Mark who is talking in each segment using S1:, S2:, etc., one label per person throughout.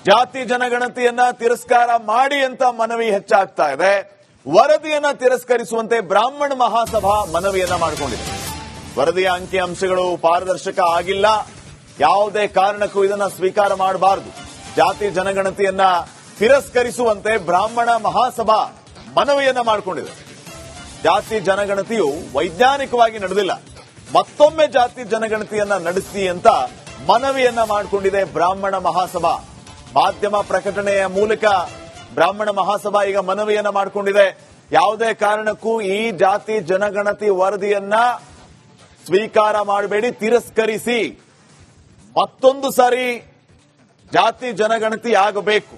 S1: ಜಾತಿ ಜನಗಣತಿಯನ್ನ ತಿರಸ್ಕಾರ ಮಾಡಿ ಅಂತ ಮನವಿ ಹೆಚ್ಚಾಗ್ತಾ ಇದೆ. ವರದಿಯನ್ನ ತಿರಸ್ಕರಿಸುವಂತೆ ಬ್ರಾಹ್ಮಣ ಮಹಾಸಭಾ ಮನವಿಯನ್ನ ಮಾಡಿಕೊಂಡಿದೆ. ವರದಿಯ ಅಂಕಿಅಂಶಗಳು ಪಾರದರ್ಶಕ ಆಗಿಲ್ಲ, ಯಾವುದೇ ಕಾರಣಕ್ಕೂ ಇದನ್ನ ಸ್ವೀಕಾರ ಮಾಡಬಾರದು. ಜಾತಿ ಜನಗಣತಿಯನ್ನ ತಿರಸ್ಕರಿಸುವಂತೆ ಬ್ರಾಹ್ಮಣ ಮಹಾಸಭಾ ಮನವಿಯನ್ನ ಮಾಡಿಕೊಂಡಿದೆ. ಜಾತಿ ಜನಗಣತಿಯು ವೈಜ್ಞಾನಿಕವಾಗಿ ನಡೆದಿಲ್ಲ, ಮತ್ತೊಮ್ಮೆ ಜಾತಿ ಜನಗಣತಿಯನ್ನ ನಡೆಸಿ ಅಂತ ಮನವಿಯನ್ನ ಮಾಡಿಕೊಂಡಿದೆ ಬ್ರಾಹ್ಮಣ ಮಹಾಸಭಾ. ಮಾಧ್ಯಮ ಪ್ರಕಟಣೆಯ ಮೂಲಕ ಬ್ರಾಹ್ಮಣ ಮಹಾಸಭಾ ಈಗ ಮನವಿಯನ್ನ ಮಾಡಿಕೊಂಡಿದೆ. ಯಾವುದೇ ಕಾರಣಕ್ಕೂ ಈ ಜಾತಿ ಜನಗಣತಿ ವರದಿಯನ್ನ ಸ್ವೀಕಾರ ಮಾಡಬೇಡಿ, ತಿರಸ್ಕರಿಸಿ. ಮತ್ತೊಂದು ಸಾರಿ ಜಾತಿ ಜನಗಣತಿ ಆಗಬೇಕು.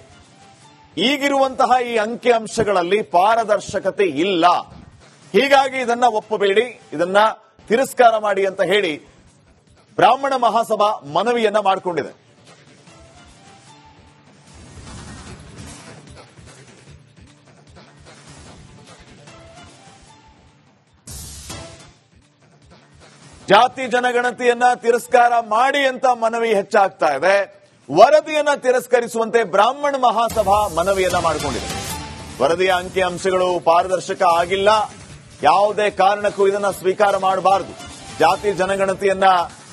S1: ಈಗಿರುವಂತಹ ಈ ಅಂಕಿಅಂಶಗಳಲ್ಲಿ ಪಾರದರ್ಶಕತೆ ಇಲ್ಲ, ಹೀಗಾಗಿ ಇದನ್ನ ಒಪ್ಪಬೇಡಿ, ಇದನ್ನ ತಿರಸ್ಕಾರ ಮಾಡಿ ಅಂತ ಹೇಳಿ ಬ್ರಾಹ್ಮಣ ಮಹಾಸಭಾ ಮನವಿಯನ್ನ ಮಾಡಿಕೊಂಡಿದೆ. ಜಾತಿ ಜನಗಣತಿಯನ್ನ ತಿರಸ್ಕಾರ ಮಾಡಿ ಅಂತ ಮನವಿ ಹೆಚ್ಚಾಗ್ತಾ ಇದೆ. ವರದಿಯನ್ನ ತಿರಸ್ಕರಿಸುವಂತೆ ಬ್ರಾಹ್ಮಣ ಮಹಾಸಭಾ ಮನವಿಯನ್ನ ಮಾಡಿಕೊಂಡಿದೆ. ವರದಿಯ ಅಂಕಿಅಂಶಗಳು ಪಾರದರ್ಶಕ ಆಗಿಲ್ಲ, ಯಾವುದೇ ಕಾರಣಕ್ಕೂ ಇದನ್ನ ಸ್ವೀಕಾರ ಮಾಡಬಾರದು. ಜಾತಿ ಜನಗಣತಿಯನ್ನ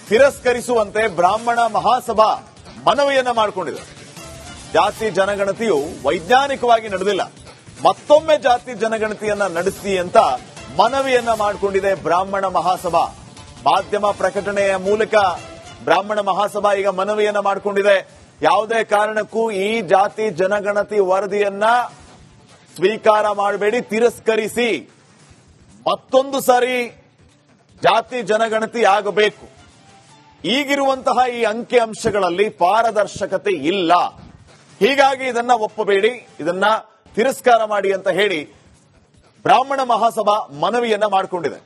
S1: ತಿರಸ್ಕರಿಸುವಂತೆ ಬ್ರಾಹ್ಮಣ ಮಹಾಸಭಾ ಮನವಿಯನ್ನ ಮಾಡಿಕೊಂಡಿದೆ. ಜಾತಿ ಜನಗಣತಿಯು ವೈಜ್ಞಾನಿಕವಾಗಿ ನಡೆದಿಲ್ಲ, ಮತ್ತೊಮ್ಮೆ ಜಾತಿ ಜನಗಣತಿಯನ್ನ ನಡೆಸಿ ಅಂತ ಮನವಿಯನ್ನ ಮಾಡಿಕೊಂಡಿದೆ ಬ್ರಾಹ್ಮಣ ಮಹಾಸಭಾ. ಮಾಧ್ಯಮ ಪ್ರಕಟಣೆಯ ಮೂಲಕ ಬ್ರಾಹ್ಮಣ ಮಹಾಸಭಾ ಈಗ ಮನವಿಯನ್ನ ಮಾಡಿಕೊಂಡಿದೆ. ಯಾವುದೇ ಕಾರಣಕ್ಕೂ ಈ ಜಾತಿ ಜನಗಣತಿ ವರದಿಯನ್ನ ಸ್ವೀಕಾರ ಮಾಡಬೇಡಿ, ತಿರಸ್ಕರಿಸಿ. ಮತ್ತೊಂದು ಸಾರಿ ಜಾತಿ ಜನಗಣತಿ ಆಗಬೇಕು. ಈಗಿರುವಂತಹ ಈ ಅಂಕಿಅಂಶಗಳಲ್ಲಿ ಪಾರದರ್ಶಕತೆ ಇಲ್ಲ, ಹೀಗಾಗಿ ಇದನ್ನ ಒಪ್ಪಬೇಡಿ, ಇದನ್ನ ತಿರಸ್ಕಾರ ಮಾಡಿ ಅಂತ ಹೇಳಿ ಬ್ರಾಹ್ಮಣ ಮಹಾಸಭಾ ಮನವಿಯನ್ನ ಮಾಡಿಕೊಂಡಿದೆ.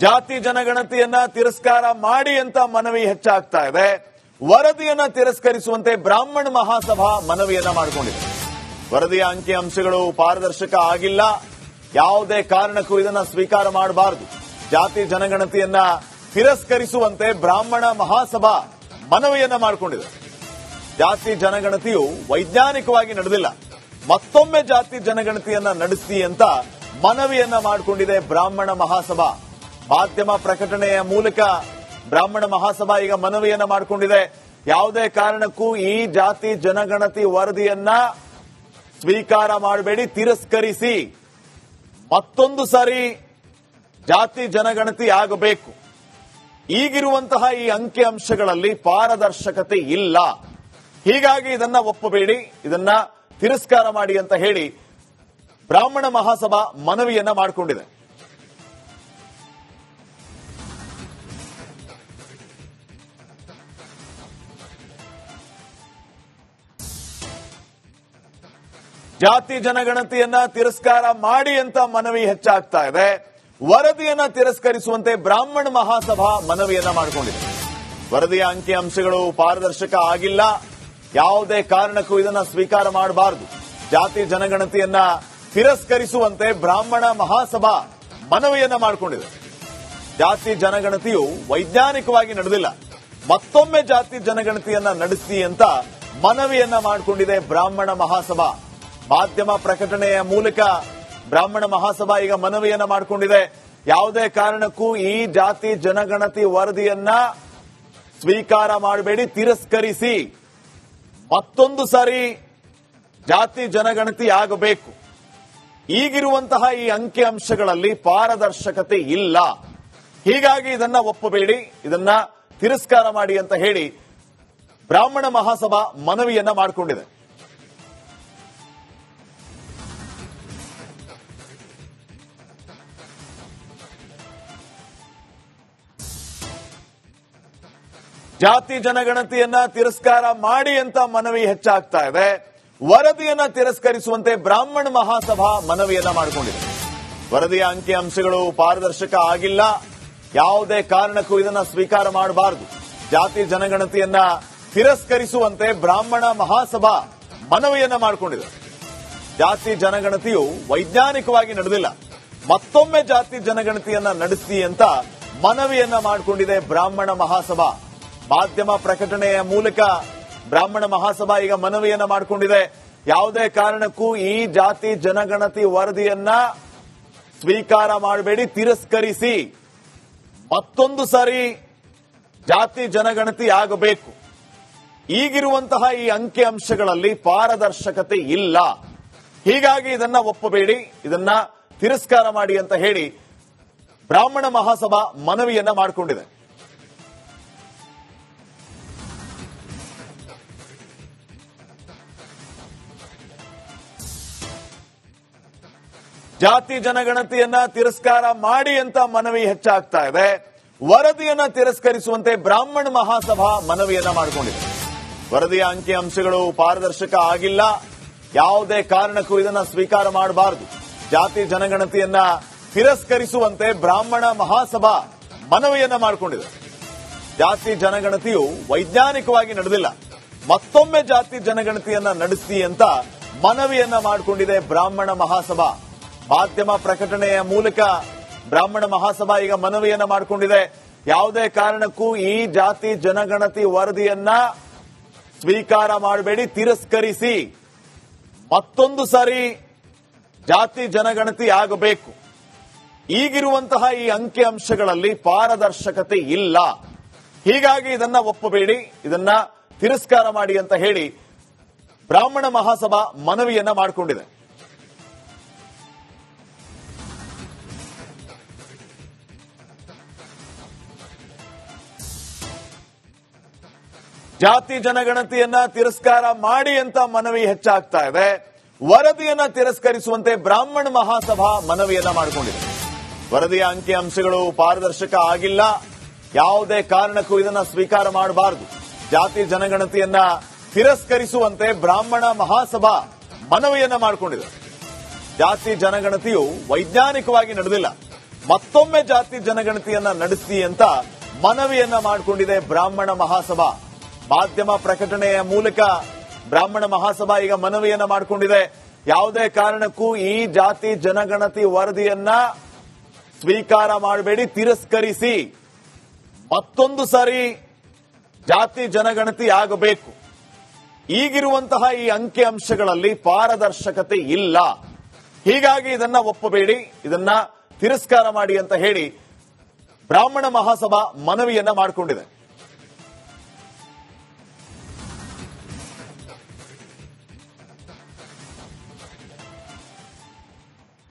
S1: ಜಾತಿ ಜನಗಣತಿಯನ್ನ ತಿರಸ್ಕಾರ ಮಾಡಿ ಅಂತ ಮನವಿ ಹೆಚ್ಚಾಗ್ತಾ ಇದೆ. ವರದಿಯನ್ನ ತಿರಸ್ಕರಿಸುವಂತೆ ಬ್ರಾಹ್ಮಣ ಮಹಾಸಭಾ ಮನವಿಯನ್ನ ಮಾಡಿಕೊಂಡಿದೆ. ವರದಿಯ ಅಂಕಿಅಂಶಗಳು ಪಾರದರ್ಶಕ ಆಗಿಲ್ಲ, ಯಾವುದೇ ಕಾರಣಕ್ಕೂ ಇದನ್ನ ಸ್ವೀಕಾರ ಮಾಡಬಾರದು. ಜಾತಿ ಜನಗಣತಿಯನ್ನ ತಿರಸ್ಕರಿಸುವಂತೆ ಬ್ರಾಹ್ಮಣ ಮಹಾಸಭಾ ಮನವಿಯನ್ನ ಮಾಡಿಕೊಂಡಿದೆ. ಜಾತಿ ಜನಗಣತಿಯು ವೈಜ್ಞಾನಿಕವಾಗಿ ನಡೆದಿಲ್ಲ, ಮತ್ತೊಮ್ಮೆ ಜಾತಿ ಜನಗಣತಿಯನ್ನ ನಡೆಸಿ ಅಂತ ಮನವಿಯನ್ನ ಮಾಡಿಕೊಂಡಿದೆ ಬ್ರಾಹ್ಮಣ ಮಹಾಸಭಾ. ಮಾಧ್ಯಮ ಪ್ರಕಟಣೆಯ ಮೂಲಕ ಬ್ರಾಹ್ಮಣ ಮಹಾಸಭಾ ಈಗ ಮನವಿಯನ್ನ ಮಾಡಿಕೊಂಡಿದೆ. ಯಾವುದೇ ಕಾರಣಕ್ಕೂ ಈ ಜಾತಿ ಜನಗಣತಿ ವರದಿಯನ್ನ ಸ್ವೀಕಾರ ಮಾಡಬೇಡಿ, ತಿರಸ್ಕರಿಸಿ. ಮತ್ತೊಂದು ಸಾರಿ ಜಾತಿ ಜನಗಣತಿ ಆಗಬೇಕು. ಈಗಿರುವಂತಹ ಈ ಅಂಕಿಅಂಶಗಳಲ್ಲಿ ಪಾರದರ್ಶಕತೆ ಇಲ್ಲ, ಹೀಗಾಗಿ ಇದನ್ನ ಒಪ್ಪಬೇಡಿ, ಇದನ್ನ ತಿರಸ್ಕಾರ ಮಾಡಿ ಅಂತ ಹೇಳಿ ಬ್ರಾಹ್ಮಣ ಮಹಾಸಭಾ ಮನವಿಯನ್ನ ಮಾಡಿಕೊಂಡಿದೆ. ಜಾತಿ ಜನಗಣತಿಯನ್ನ ತಿರಸ್ಕಾರ ಮಾಡಿ ಅಂತ ಮನವಿ ಹೆಚ್ಚಾಗ್ತಾ ಇದೆ. ವರದಿಯನ್ನ ತಿರಸ್ಕರಿಸುವಂತೆ ಬ್ರಾಹ್ಮಣ ಮಹಾಸಭಾ ಮನವಿಯನ್ನ ಮಾಡಿಕೊಂಡಿದೆ. ವರದಿಯ ಅಂಕಿಅಂಶಗಳು ಪಾರದರ್ಶಕ ಆಗಿಲ್ಲ, ಯಾವುದೇ ಕಾರಣಕ್ಕೂ ಇದನ್ನ ಸ್ವೀಕಾರ ಮಾಡಬಾರದು. ಜಾತಿ ಜನಗಣತಿಯನ್ನ ತಿರಸ್ಕರಿಸುವಂತೆ ಬ್ರಾಹ್ಮಣ ಮಹಾಸಭಾ ಮನವಿಯನ್ನ ಮಾಡಿಕೊಂಡಿದೆ. ಜಾತಿ ಜನಗಣತಿಯು ವೈಜ್ಞಾನಿಕವಾಗಿ ನಡೆದಿಲ್ಲ, ಮತ್ತೊಮ್ಮೆ ಜಾತಿ ಜನಗಣತಿಯನ್ನ ನಡೆಸಿ ಅಂತ ಮನವಿಯನ್ನ ಮಾಡಿಕೊಂಡಿದೆ ಬ್ರಾಹ್ಮಣ ಮಹಾಸಭಾ. ಮಾಧ್ಯಮ ಪ್ರಕಟಣೆಯ ಮೂಲಕ ಬ್ರಾಹ್ಮಣ ಮಹಾಸಭಾ ಈಗ ಮನವಿಯನ್ನ ಮಾಡಿಕೊಂಡಿದೆ. ಯಾವುದೇ ಕಾರಣಕ್ಕೂ ಈ ಜಾತಿ ಜನಗಣತಿ ವರದಿಯನ್ನ ಸ್ವೀಕಾರ ಮಾಡಬೇಡಿ, ತಿರಸ್ಕರಿಸಿ. ಮತ್ತೊಂದು ಸಾರಿ ಜಾತಿ ಜನಗಣತಿ ಆಗಬೇಕು. ಈಗಿರುವಂತಹ ಈ ಅಂಕಿಅಂಶಗಳಲ್ಲಿ ಪಾರದರ್ಶಕತೆ ಇಲ್ಲ, ಹೀಗಾಗಿ ಇದನ್ನ ಒಪ್ಪಬೇಡಿ, ಇದನ್ನ ತಿರಸ್ಕಾರ ಮಾಡಿ ಅಂತ ಹೇಳಿ ಬ್ರಾಹ್ಮಣ ಮಹಾಸಭಾ ಮನವಿಯನ್ನ ಮಾಡಿಕೊಂಡಿದೆ. ಜಾತಿ ಜನಗಣತಿಯನ್ನ ತಿರಸ್ಕಾರ ಮಾಡಿ ಅಂತ ಮನವಿ ಹೆಚ್ಚಾಗ್ತಾ ಇದೆ. ವರದಿಯನ್ನ ತಿರಸ್ಕರಿಸುವಂತೆ ಬ್ರಾಹ್ಮಣ ಮಹಾಸಭಾ ಮನವಿಯನ್ನ ಮಾಡಿಕೊಂಡಿದೆ. ವರದಿಯ ಅಂಕಿಅಂಶಗಳು ಪಾರದರ್ಶಕ ಆಗಿಲ್ಲ, ಯಾವುದೇ ಕಾರಣಕ್ಕೂ ಇದನ್ನ ಸ್ವೀಕಾರ ಮಾಡಬಾರದು. ಜಾತಿ ಜನಗಣತಿಯನ್ನ ತಿರಸ್ಕರಿಸುವಂತೆ ಬ್ರಾಹ್ಮಣ ಮಹಾಸಭಾ ಮನವಿಯನ್ನ ಮಾಡಿಕೊಂಡಿದೆ. ಜಾತಿ ಜನಗಣತಿಯು ವೈಜ್ಞಾನಿಕವಾಗಿ ನಡೆದಿಲ್ಲ, ಮತ್ತೊಮ್ಮೆ ಜಾತಿ ಜನಗಣತಿಯನ್ನ ನಡೆಸಿ ಅಂತ ಮನವಿಯನ್ನ ಮಾಡಿಕೊಂಡಿದೆ ಬ್ರಾಹ್ಮಣ ಮಹಾಸಭಾ. ಮಾಧ್ಯಮ ಪ್ರಕಟಣೆಯ ಮೂಲಕ ಬ್ರಾಹ್ಮಣ ಮಹಾಸಭಾ ಈಗ ಮನವಿಯನ್ನ ಮಾಡಿಕೊಂಡಿದೆ. ಯಾವುದೇ ಕಾರಣಕ್ಕೂ ಈ ಜಾತಿ ಜನಗಣತಿ ವರದಿಯನ್ನ ಸ್ವೀಕಾರ ಮಾಡಬೇಡಿ, ತಿರಸ್ಕರಿಸಿ. ಮತ್ತೊಂದು ಸಾರಿ ಜಾತಿ ಜನಗಣತಿ ಆಗಬೇಕು. ಈಗಿರುವಂತಹ ಈ ಅಂಕಿ ಅಂಶಗಳಲ್ಲಿ ಪಾರದರ್ಶಕತೆ ಇಲ್ಲ. ಹೀಗಾಗಿ ಇದನ್ನ ಒಪ್ಪಬೇಡಿ, ಇದನ್ನ ತಿರಸ್ಕಾರ ಮಾಡಿ ಅಂತ ಹೇಳಿ ಬ್ರಾಹ್ಮಣ ಮಹಾಸಭಾ ಮನವಿಯನ್ನ ಮಾಡಿಕೊಂಡಿದೆ. ಜಾತಿ ಜನಗಣತಿಯನ್ನ ತಿರಸ್ಕಾರ ಮಾಡಿ ಅಂತ ಮನವಿ ಹೆಚ್ಚಾಗ್ತಾ ಇದೆ. ವರದಿಯನ್ನ ತಿರಸ್ಕರಿಸುವಂತೆ ಬ್ರಾಹ್ಮಣ ಮಹಾಸಭಾ ಮನವಿಯನ್ನ ಮಾಡಿಕೊಂಡಿದೆ. ವರದಿಯ ಅಂಕಿ ಅಂಶಗಳು ಪಾರದರ್ಶಕ ಆಗಿಲ್ಲ, ಯಾವುದೇ ಕಾರಣಕ್ಕೂ ಇದನ್ನ ಸ್ವೀಕಾರ ಮಾಡಬಾರದು. ಜಾತಿ ಜನಗಣತಿಯನ್ನ ತಿರಸ್ಕರಿಸುವಂತೆ ಬ್ರಾಹ್ಮಣ ಮಹಾಸಭಾ ಮನವಿಯನ್ನ ಮಾಡಿಕೊಂಡಿದೆ. ಜಾತಿ ಜನಗಣತಿಯು ವೈಜ್ಞಾನಿಕವಾಗಿ ನಡೆದಿಲ್ಲ, ಮತ್ತೊಮ್ಮೆ ಜಾತಿ ಜನಗಣತಿಯನ್ನ ನಡೆಸಿ ಅಂತ ಮನವಿಯನ್ನ ಮಾಡಿಕೊಂಡಿದೆ ಬ್ರಾಹ್ಮಣ ಮಹಾಸಭಾ. ಮಾಧ್ಯಮ ಪ್ರಕಟಣೆಯ ಮೂಲಕ ಬ್ರಾಹ್ಮಣ ಮಹಾಸಭಾ ಈಗ ಮನವಿಯನ್ನ ಮಾಡಿಕೊಂಡಿದೆ. ಯಾವುದೇ ಕಾರಣಕ್ಕೂ ಈ ಜಾತಿ ಜನಗಣತಿ ವರದಿಯನ್ನ ಸ್ವೀಕಾರ ಮಾಡಬೇಡಿ, ತಿರಸ್ಕರಿಸಿ. ಮತ್ತೊಂದು ಸಾರಿ ಜಾತಿ ಜನಗಣತಿ ಆಗಬೇಕು. ಈಗಿರುವಂತಹ ಈ ಅಂಕಿ ಅಂಶಗಳಲ್ಲಿ ಪಾರದರ್ಶಕತೆ ಇಲ್ಲ. ಹೀಗಾಗಿ ಇದನ್ನ ಒಪ್ಪಬೇಡಿ, ಇದನ್ನ ತಿರಸ್ಕಾರ ಮಾಡಿ ಅಂತ ಹೇಳಿ ಬ್ರಾಹ್ಮಣ ಮಹಾಸಭಾ ಮನವಿಯನ್ನ ಮಾಡಿಕೊಂಡಿದೆ. ಜಾತಿ ಜನಗಣತಿಯನ್ನ ತಿರಸ್ಕಾರ ಮಾಡಿ ಅಂತ ಮನವಿ ಹೆಚ್ಚಾಗ್ತಾ ಇದೆ. ವರದಿಯನ್ನ ತಿರಸ್ಕರಿಸುವಂತೆ ಬ್ರಾಹ್ಮಣ ಮಹಾಸಭಾ ಮನವಿಯನ್ನ ಮಾಡಿಕೊಂಡಿದೆ. ವರದಿಯ ಅಂಕಿ ಅಂಶಗಳು ಪಾರದರ್ಶಕ ಆಗಿಲ್ಲ, ಯಾವುದೇ ಕಾರಣಕ್ಕೂ ಇದನ್ನ ಸ್ವೀಕಾರ ಮಾಡಬಾರದು. ಜಾತಿ ಜನಗಣತಿಯನ್ನ ತಿರಸ್ಕರಿಸುವಂತೆ ಬ್ರಾಹ್ಮಣ ಮಹಾಸಭಾ ಮನವಿಯನ್ನ ಮಾಡಿಕೊಂಡಿದೆ. ಜಾತಿ ಜನಗಣತಿಯು ವೈಜ್ಞಾನಿಕವಾಗಿ ನಡೆದಿಲ್ಲ, ಮತ್ತೊಮ್ಮೆ ಜಾತಿ ಜನಗಣತಿಯನ್ನ ನಡೆಸಿ ಅಂತ ಮನವಿಯನ್ನ ಮಾಡಿಕೊಂಡಿದೆ ಬ್ರಾಹ್ಮಣ ಮಹಾಸಭಾ. ಮಾಧ್ಯಮ ಪ್ರಕಟಣೆಯ ಮೂಲಕ ಬ್ರಾಹ್ಮಣ ಮಹಾಸಭಾ ಈಗ ಮನವಿಯನ್ನ ಮಾಡಿಕೊಂಡಿದೆ. ಯಾವುದೇ ಕಾರಣಕ್ಕೂ ಈ ಜಾತಿ ಜನಗಣತಿ ವರದಿಯನ್ನ ಸ್ವೀಕಾರ ಮಾಡಬೇಡಿ, ತಿರಸ್ಕರಿಸಿ. ಮತ್ತೊಂದು ಸಾರಿ ಜಾತಿ ಜನಗಣತಿ ಆಗಬೇಕು. ಈಗಿರುವಂತಹ ಈ ಅಂಕಿ ಅಂಶಗಳಲ್ಲಿ ಪಾರದರ್ಶಕತೆ ಇಲ್ಲ. ಹೀಗಾಗಿ ಇದನ್ನ ಒಪ್ಪಬೇಡಿ, ಇದನ್ನ ತಿರಸ್ಕಾರ ಮಾಡಿ ಅಂತ ಹೇಳಿ ಬ್ರಾಹ್ಮಣ ಮಹಾಸಭಾ ಮನವಿಯನ್ನ ಮಾಡಿಕೊಂಡಿದೆ.